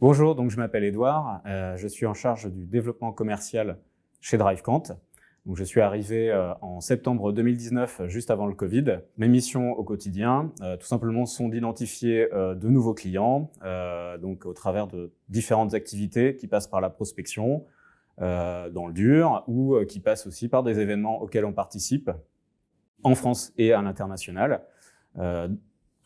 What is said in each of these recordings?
Bonjour, donc je m'appelle Edouard, je suis en charge du développement commercial chez DriveQuant. Donc je suis arrivé en septembre 2019, juste avant le Covid. Mes missions au quotidien, tout simplement, sont d'identifier de nouveaux clients, donc au travers de différentes activités qui passent par la prospection, dans le dur, ou qui passent aussi par des événements auxquels on participe, en France et à l'international.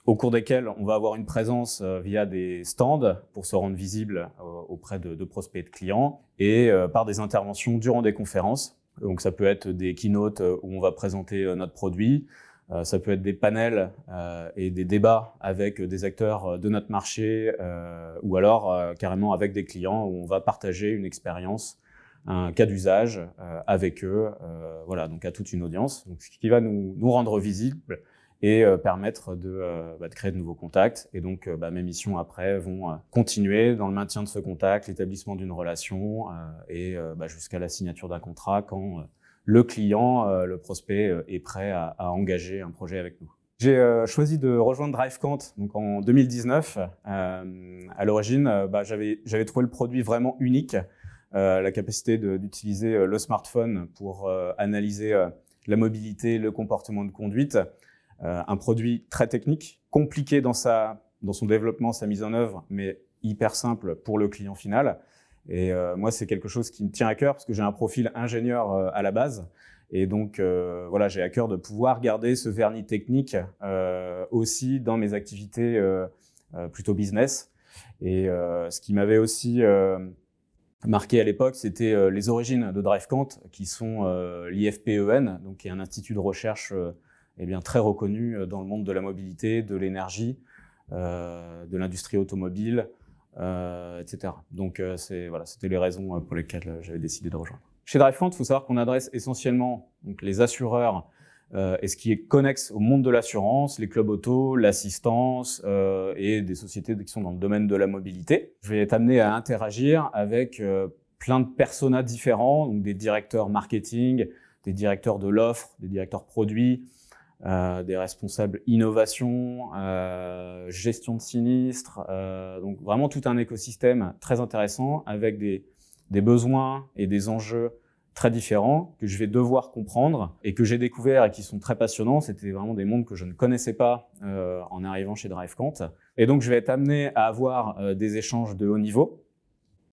Au cours desquels on va avoir une présence via des stands pour se rendre visible auprès de prospects et de clients, et par des interventions durant des conférences. Donc ça peut être des keynotes où on va présenter notre produit, ça peut être des panels et des débats avec des acteurs de notre marché, ou alors carrément avec des clients où on va partager une expérience, un cas d'usage avec eux, voilà, donc à toute une audience. Donc, ce qui va nous rendre visibles et permettre de créer de nouveaux contacts. Et donc, mes missions après vont continuer dans le maintien de ce contact, l'établissement d'une relation et jusqu'à la signature d'un contrat quand le client, le prospect est prêt à engager un projet avec nous. J'ai choisi de rejoindre DriveQuant donc en 2019. À l'origine, j'avais trouvé le produit vraiment unique, la capacité d'utiliser le smartphone pour analyser la mobilité, le comportement de conduite. Un produit très technique, compliqué dans son développement, sa mise en œuvre, mais hyper simple pour le client final. Et moi, c'est quelque chose qui me tient à cœur parce que j'ai un profil ingénieur à la base. Et donc, voilà, j'ai à cœur de pouvoir garder ce vernis technique aussi dans mes activités plutôt business. Et ce qui m'avait aussi marqué à l'époque, c'était les origines de DriveQuant, qui sont l'IFPEN, donc qui est un institut de recherche très reconnu dans le monde de la mobilité, de l'énergie, de l'industrie automobile, etc. Donc, c'était les raisons pour lesquelles j'avais décidé de rejoindre. Chez DriveQuant, il faut savoir qu'on adresse essentiellement donc, les assureurs et ce qui est connexe au monde de l'assurance, les clubs auto, l'assistance et des sociétés qui sont dans le domaine de la mobilité. Je vais être amené à interagir avec plein de personas différents, donc des directeurs marketing, des directeurs de l'offre, des directeurs produits, des responsables innovation, gestion de sinistres, donc vraiment tout un écosystème très intéressant avec des besoins et des enjeux très différents que je vais devoir comprendre et que j'ai découvert et qui sont très passionnants. C'était vraiment des mondes que je ne connaissais pas en arrivant chez DriveQuant. Et donc je vais être amené à avoir des échanges de haut niveau,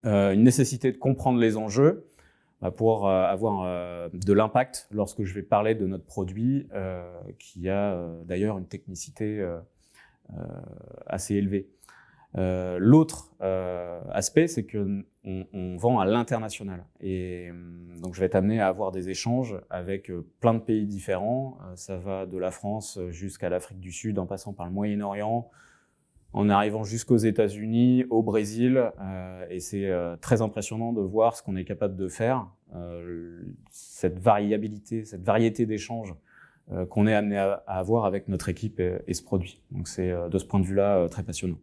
une nécessité de comprendre les enjeux, pour avoir de l'impact lorsque je vais parler de notre produit, qui a d'ailleurs une technicité assez élevée. L'autre aspect, c'est qu'on vend à l'international. Et donc, je vais être amené à avoir des échanges avec plein de pays différents. Ça va de la France jusqu'à l'Afrique du Sud, en passant par le Moyen-Orient, en arrivant jusqu'aux États-Unis, au Brésil, et c'est très impressionnant de voir ce qu'on est capable de faire, cette variabilité, cette variété d'échanges qu'on est amené à avoir avec notre équipe et ce produit. Donc c'est de ce point de vue-là très passionnant.